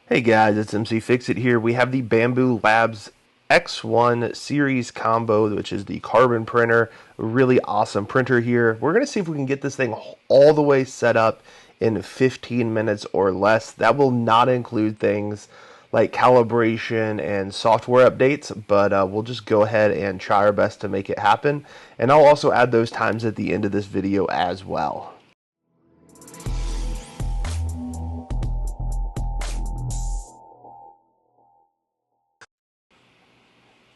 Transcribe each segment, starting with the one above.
Hey guys, it's mcfixit here. We have the Bambu Labs X1 series combo, which is the carbon printer. A really awesome printer here. We're going to see if we can get this thing all the way set up in 15 minutes or less. That will not include things like calibration and software updates, but we'll just go ahead and try our best to make it happen. And I'll also add those times at the end of this video as well.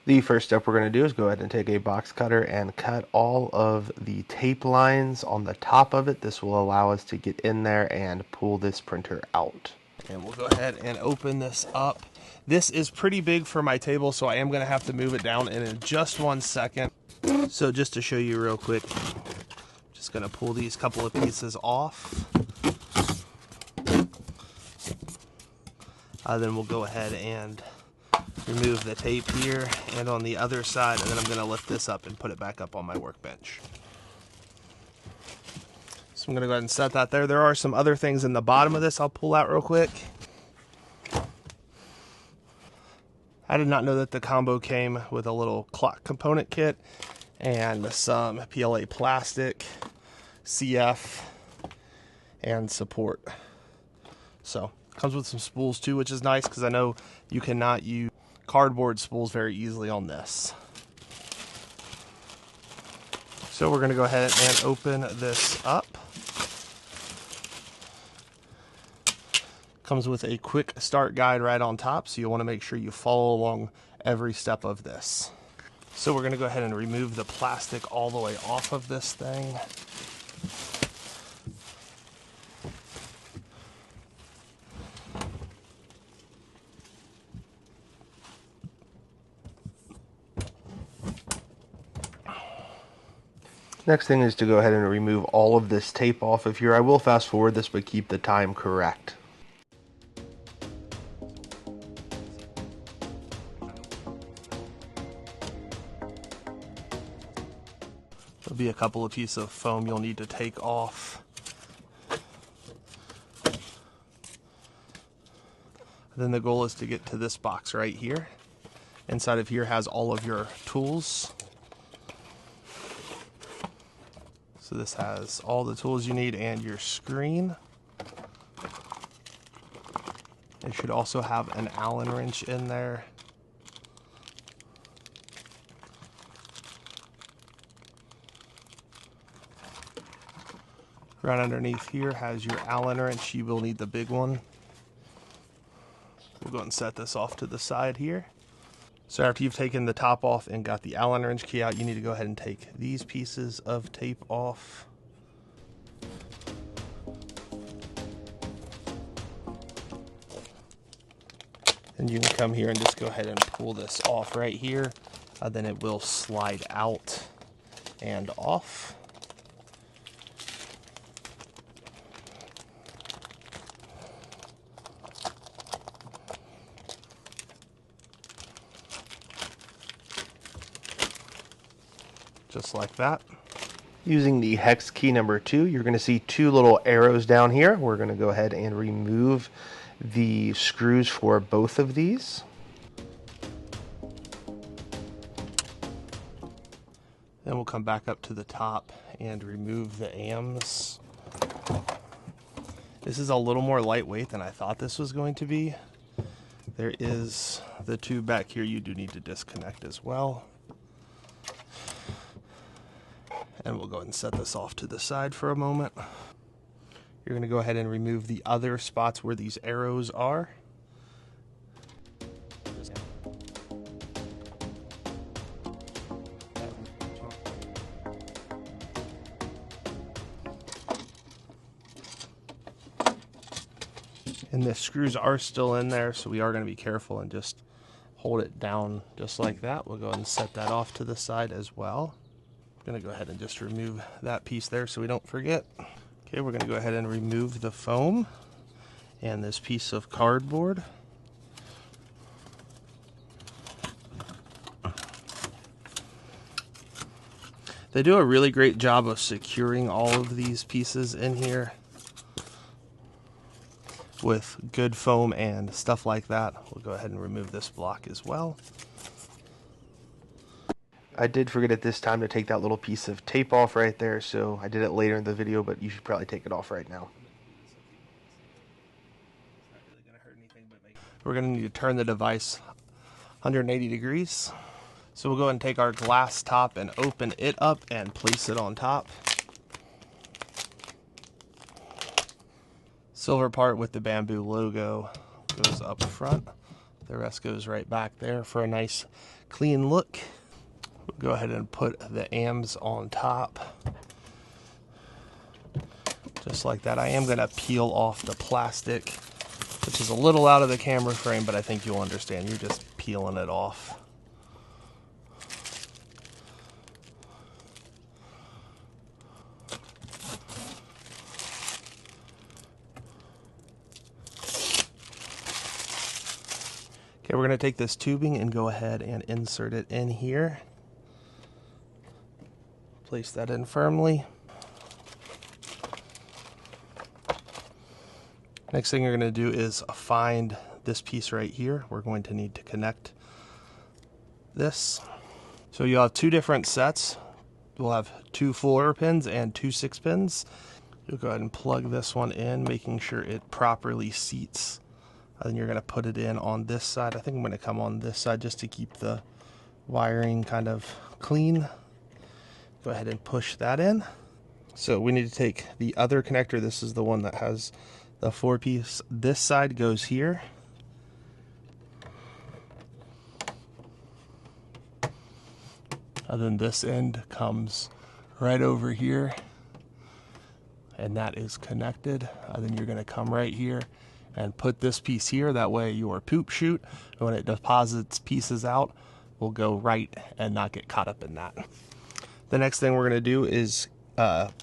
The first step we're going to do is go ahead and take a box cutter and cut all of the tape lines on the top of it. This will allow us to get in there and pull this printer out. And we'll go ahead and open this up. This is pretty big for my table, so I am going to have to move it down in just 1 second. So just to show you real quick, just going to pull these couple of pieces off. Then we'll go ahead and remove the tape here and on the other side, and then I'm going to lift this up and put it back up on my workbench. So I'm going to go ahead and set that there. There are some other things in the bottom of this I'll pull out real quick. I did not know that the combo came with a little clock component kit and some PLA plastic, CF, and support. So comes with some spools too, which is nice because I know you cannot use cardboard spools very easily on this. So we're going to go ahead and open this up. Comes with a quick start guide right on top, so you'll want to make sure you follow along every step of this. So we're going to go ahead and remove the plastic all the way off of this thing. Next thing is to go ahead and remove all of this tape off of here. I will fast forward this, but keep the time correct. There'll be a couple of pieces of foam you'll need to take off. Then the goal is to get to this box right here. Inside of here has all of your tools. So this has all the tools you need and your screen. It should also have an Allen wrench in there. Right underneath here has your Allen wrench. You will need the big one. We'll go ahead and set this off to the side here. So after you've taken the top off and got the Allen wrench key out, you need to go ahead and take these pieces of tape off. And you can come here and just go ahead and pull this off right here. Then it will slide out and off. Just like that. Using the hex key number 2, you're going to see 2 little arrows down here. We're going to go ahead and remove the screws for both of these. Then we'll come back up to the top and remove the AMs. This is a little more lightweight than I thought this was going to be. There is the tube back here you do need to disconnect as well. And we'll go ahead and set this off to the side for a moment. You're going to go ahead and remove the other spots where these arrows are. And the screws are still in there, so we are going to be careful and just hold it down just like that. We'll go ahead and set that off to the side as well. I'm going to go ahead and just remove that piece there so we don't forget. Okay, we're going to go ahead and remove the foam and this piece of cardboard. They do a really great job of securing all of these pieces in here. with good foam and stuff like that. We'll go ahead and remove this block as well. I did forget at this time to take that little piece of tape off right there, so I did it later in the video, but you should probably take it off right now. We're going to need to turn the device 180 degrees. So we'll go ahead and take our glass top and open it up and place it on top. Silver part with the Bambu logo goes up front. The rest goes right back there for a nice clean look. We'll go ahead and put the AMs on top. Just like that. I am going to peel off the plastic, which is a little out of the camera frame, but I think you'll understand. You're just peeling it off. Okay, we're going to take this tubing and go ahead and insert it in here. Place that in firmly. Next thing you're going to do is find this piece right here. We're going to need to connect this. So you'll have two different sets. We'll have 2 4 pins and 2 6 pins. You'll go ahead and plug this one in, making sure it properly seats. And then you're going to put it in on this side. I think I'm going to come on this side just to keep the wiring kind of clean. Go ahead and push that in. So we need to take the other connector. This is the one that has the 4-piece. This side goes here. And then this end comes right over here. And that is connected. And then you're going to come right here and put this piece here. That way your poop chute, when it deposits pieces out, will go right and not get caught up in that. The next thing we're going to do is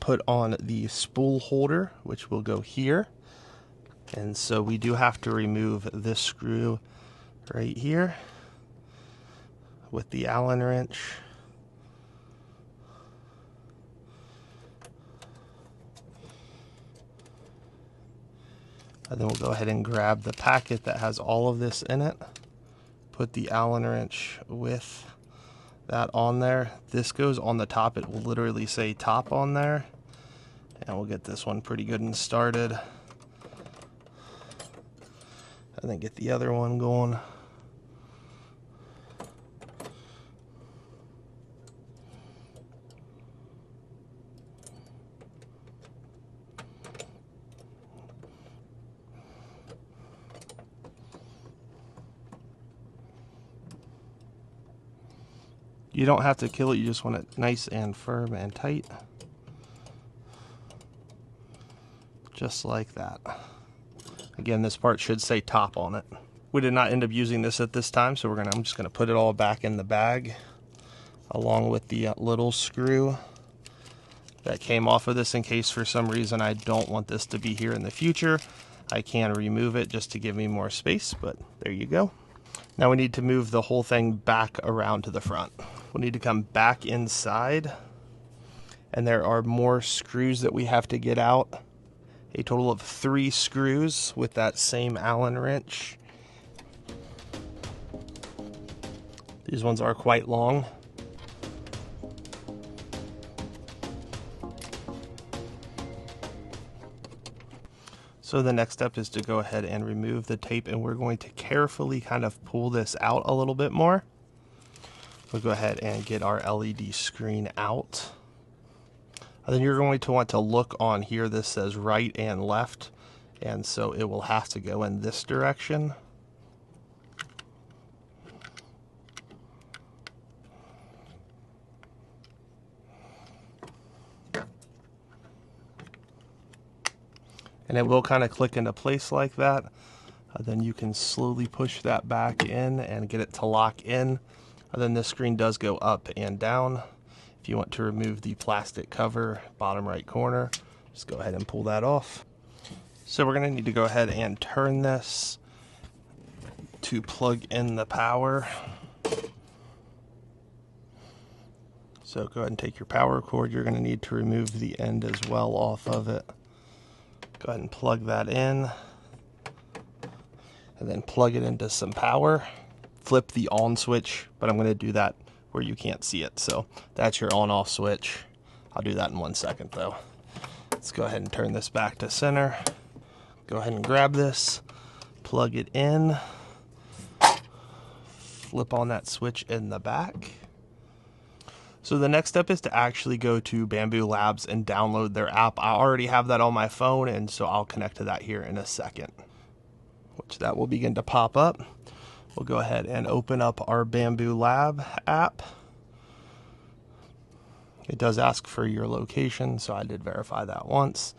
put on the spool holder, which will go here. And so we do have to remove this screw right here with the Allen wrench. And then we'll go ahead and grab the packet that has all of this in it. Put the Allen wrench with that on there. This goes on the top. It will literally say top on there. And we'll get this one pretty good and started. And then get the other one going. You don't have to kill it, you just want it nice and firm and tight. Just like that. Again, this part should say top on it. We did not end up using this at this time, so I'm just gonna put it all back in the bag along with the little screw that came off of this in case for some reason I don't want this to be here in the future. I can remove it just to give me more space, but there you go. Now we need to move the whole thing back around to the front. We'll need to come back inside, and there are more screws that we have to get out. A total of 3 screws with that same Allen wrench. These ones are quite long. So the next step is to go ahead and remove the tape, and we're going to carefully kind of pull this out a little bit more. We'll go ahead and get our LED screen out. And then you're going to want to look on here. This says right and left, and so it will have to go in this direction. And it will kind of click into place like that. Then you can slowly push that back in and get it to lock in. And then this screen does go up and down. If you want to remove the plastic cover, bottom right corner, just go ahead and pull that off. So we're going to need to go ahead and turn this to plug in the power. So go ahead and take your power cord. You're going to need to remove the end as well off of it. Go ahead and plug that in. and then plug it into some power. Flip the on switch, but I'm going to do that where you can't see it. So that's your on-off switch. I'll do that in 1 second though. Let's go ahead and turn this back to center. Go ahead and grab this, plug it in, flip on that switch in the back. So the next step is to actually go to Bambu Labs and download their app. I already have that on my phone, and so I'll connect to that here in a second, which that will begin to pop up. We'll go ahead and open up our Bambu Lab app. It does ask for your location, so I did verify that once.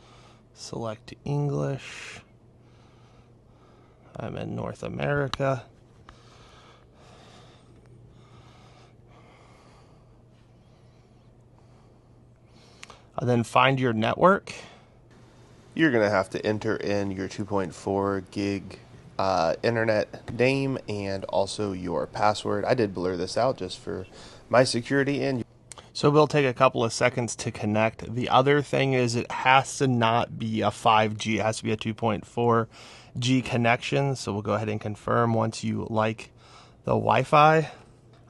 Select English. I'm in North America. And then find your network. You're going to have to enter in your 2.4 gig internet name and also your password. I did blur this out just for my security. And so it'll take a couple of seconds to connect. The other thing is it has to not be a 5G. It has to be a 2.4G connection. So we'll go ahead and confirm once you like the Wi-Fi.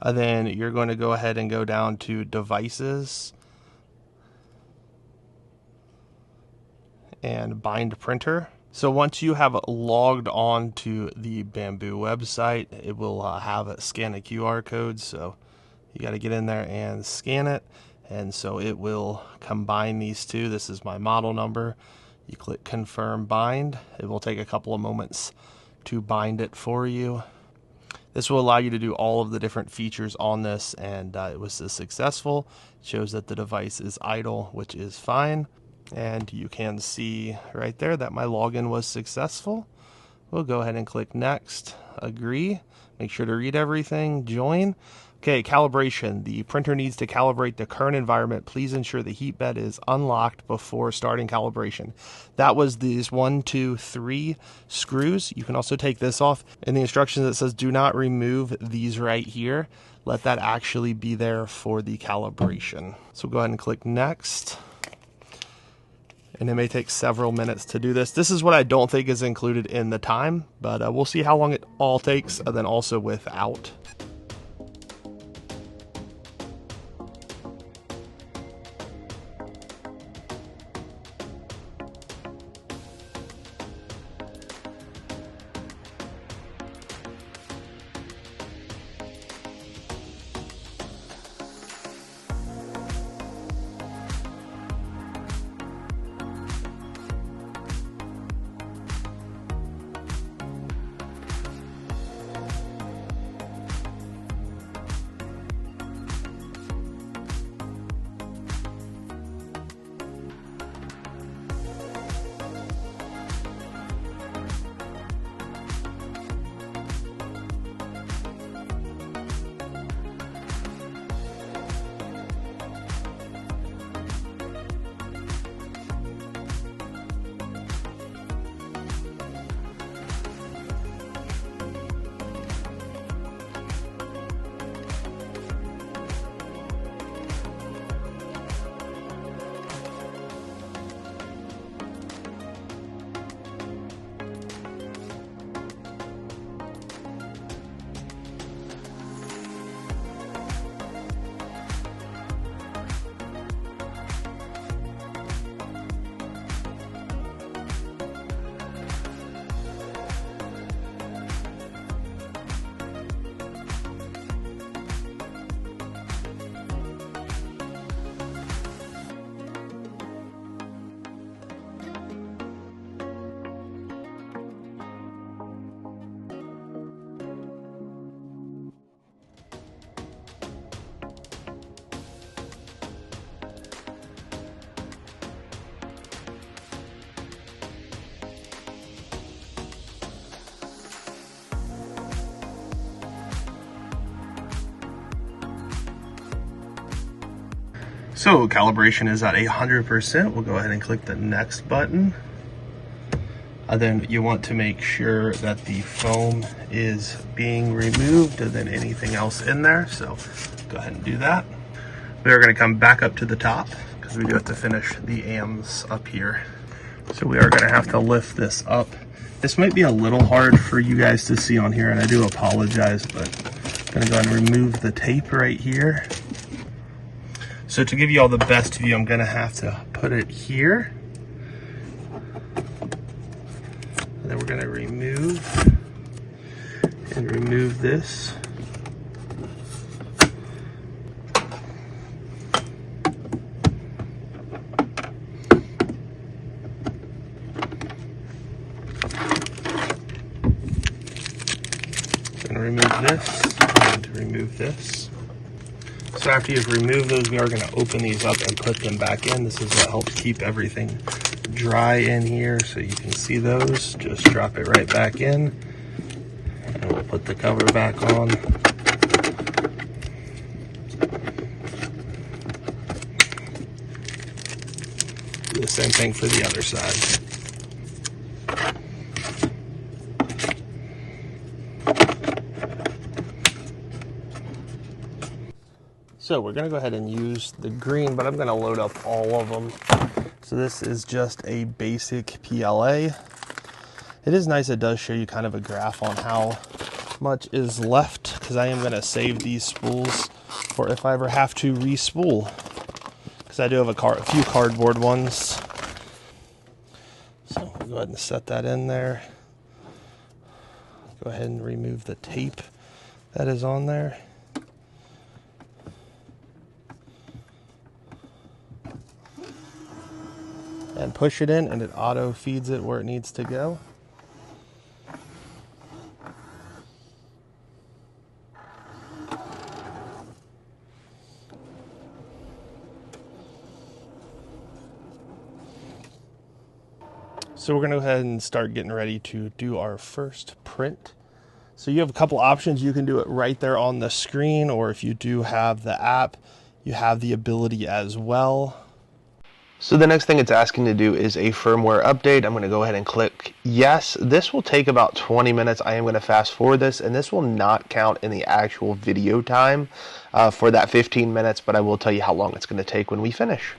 And then you're going to go ahead and go down to devices and bind printer. So once you have logged on to the Bambu website, it will have scan a QR code. So you got to get in there and scan it. And so it will combine these two. This is my model number. You click confirm bind. It will take a couple of moments to bind it for you. This will allow you to do all of the different features on this, and it was successful. It shows that the device is idle, which is fine. And you can see right there that my login was successful. We'll go ahead and click next, agree, make sure to read everything, join. Okay, calibration. The printer needs to calibrate the current environment. Please ensure the heat bed is unlocked before starting calibration. That was these 1, 2, 3 screws. You can also take this off. In the instructions it says do not remove these right here. Let that actually be there for the calibration. So go ahead and click next. And it may take several minutes to do this. This is what I don't think is included in the time, but we'll see how long it all takes, and then also without. So calibration is at 100%. We'll go ahead and click the next button. Then you want to make sure that the foam is being removed and then anything else in there. So go ahead and do that. We are going to come back up to the top because we do have to finish the AMs up here. So we are going to have to lift this up This might be a little hard for you guys to see on here, and I do apologize, but I'm gonna go ahead and remove the tape right here. So to give you all the best view, I'm gonna have to put it here. And then we're gonna remove this. Remove this and remove this. So after you've removed those, we are going to open these up and put them back in. This is what helps keep everything dry in here, so you can see those. Just drop it right back in, and we'll put the cover back on. Do the same thing for the other side. So we're going to go ahead and use the green, but I'm going to load up all of them. So this is just a basic PLA. It is nice, it does show you kind of a graph on how much is left, because I am going to save these spools for if I ever have to re-spool, because I do have a few cardboard ones. So we'll go ahead and set that in there. Go ahead and remove the tape that is on there. And push it in, and it auto feeds it where it needs to go. So we're going to go ahead and start getting ready to do our first print. So you have a couple options. You can do it right there on the screen, or if you do have the app, you have the ability as well. So the next thing it's asking to do is a firmware update. I'm going to go ahead and click yes. This will take about 20 minutes. I am going to fast forward this, and this will not count in the actual video time for that 15 minutes, but I will tell you how long it's going to take when we finish.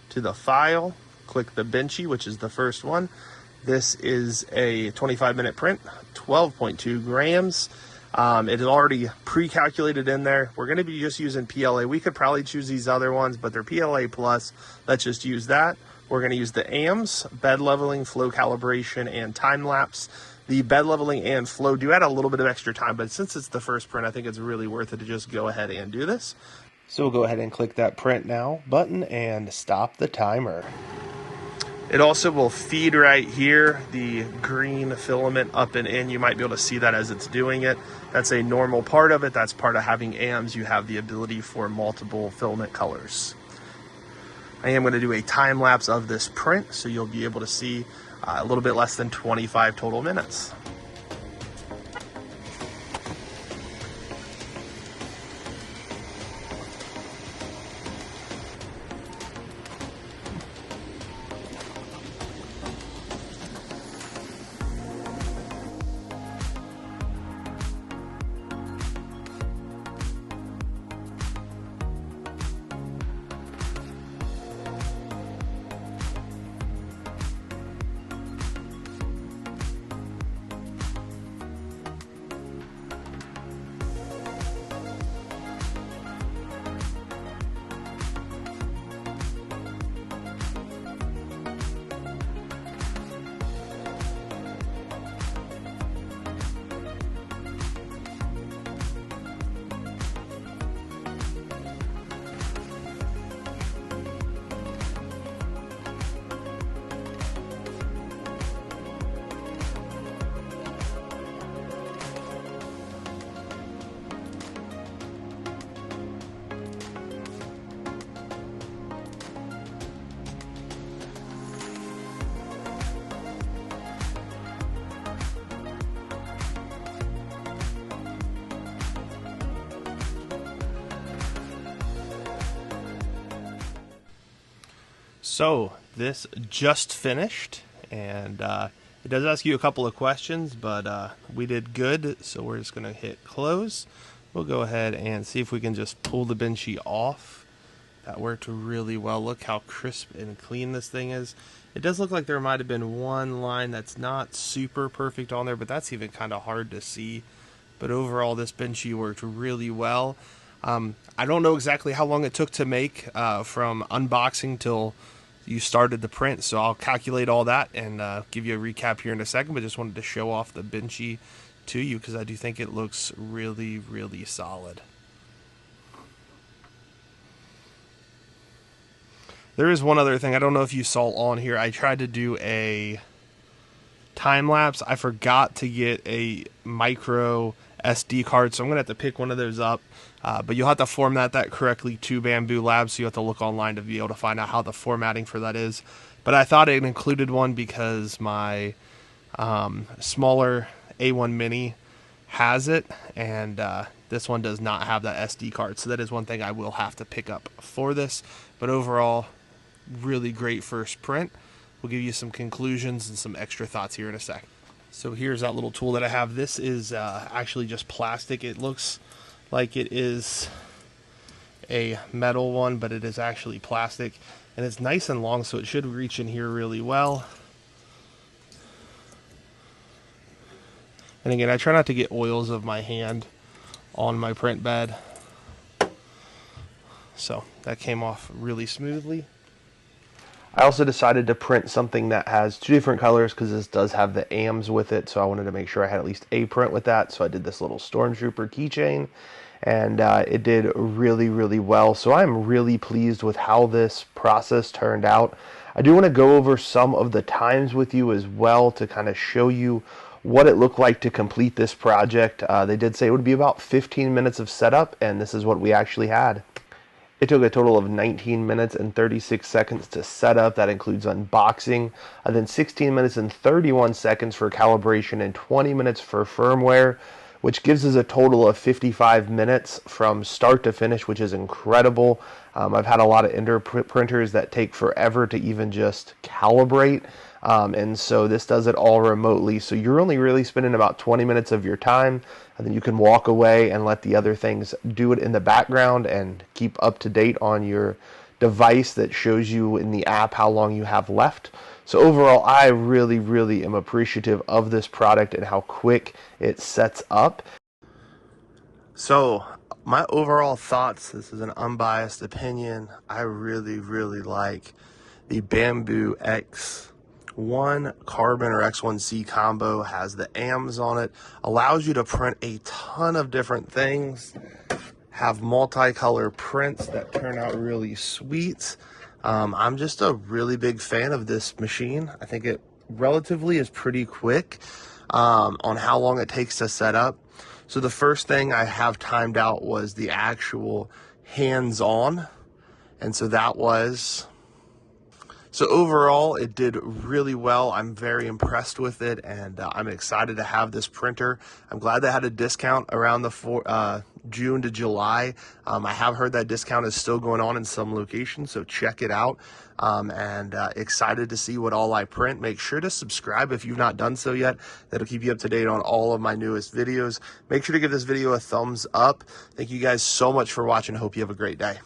To the file, click the Benchy, which is the first one, This is a 25-minute print, 12.2 grams. It is already pre-calculated in there. We're going to be just using PLA. We could probably choose these other ones, but they're PLA plus. Let's just use that. We're going to use the AMS, bed leveling, flow calibration, and time lapse. The bed leveling and flow do add a little bit of extra time, but since it's the first print, I think it's really worth it to just go ahead and do this. So we'll go ahead and click that print now button and stop the timer. It also will feed right here the green filament up and in. You might be able to see that as it's doing it. That's a normal part of it. That's part of having AMs. You have the ability for multiple filament colors. I am going to do a time lapse of this print, so you'll be able to see a little bit less than 25 total minutes. So this just finished, and it does ask you a couple of questions, but we did good, so we're just going to hit close. We'll go ahead and see if we can just pull the Benchy off. That worked really well. Look how crisp and clean this thing is. It does look like there might have been one line that's not super perfect on there, but that's even kind of hard to see. But overall, this Benchy worked really well. I don't know exactly how long it took to make from unboxing till you started the print, so I'll calculate all that and give you a recap here in a second, but just wanted to show off the Benchy to you because I do think it looks really, really solid. There is one other thing. I don't know if you saw on here. I tried to do a time lapse. I forgot to get a micro SD card, so I'm going to have to pick one of those up. But you'll have to format that correctly to Bambu Labs, so you have to look online to be able to find out how the formatting for that is. But I thought it included one because my smaller A1 Mini has it, and this one does not have that SD card. So that is one thing I will have to pick up for this. But overall, really great first print. We'll give you some conclusions and some extra thoughts here in a sec. So here's that little tool that I have. This is actually just plastic. It looks like it is a metal one, but it is actually plastic, and it's nice and long, so it should reach in here really well. And again, I try not to get oils of my hand on my print bed, so that came off really smoothly. I also decided to print something that has two different colors because this does have the AMs with it, so I wanted to make sure I had at least a print with that. So I did this little Stormtrooper keychain, and it did really, really well. So I'm really pleased with how this process turned out. I do want to go over some of the times with you as well to kind of show you what it looked like to complete this project. They did say it would be about 15 minutes of setup, and this is what we actually had. It took a total of 19 minutes and 36 seconds to set up. That includes unboxing. Then 16 minutes and 31 seconds for calibration and 20 minutes for firmware, which gives us a total of 55 minutes from start to finish, which is incredible. I've had a lot of Ender printers that take forever to even just calibrate. And so this does it all remotely. So you're only really spending about 20 minutes of your time, and then you can walk away and let the other things do it in the background and keep up to date on your device that shows you in the app how long you have left. So overall, I really, really am appreciative of this product and how quick it sets up. So my overall thoughts, this is an unbiased opinion, I really, really like the Bambu X1 Carbon or X1C combo. Has the AMs on it, allows you to print a ton of different things, have multicolor prints that turn out really sweet. I'm just a really big fan of this machine. I think it relatively is pretty quick on how long it takes to set up. So the first thing I have timed out was the actual hands-on, and so that was... So overall, it did really well. I'm very impressed with it, and I'm excited to have this printer. I'm glad they had a discount around the June to July. I have heard that discount is still going on in some locations, so check it out. And excited to see what all I print. Make sure to subscribe if you've not done so yet. That'll keep you up to date on all of my newest videos. Make sure to give this video a thumbs up. Thank you guys so much for watching. Hope you have a great day.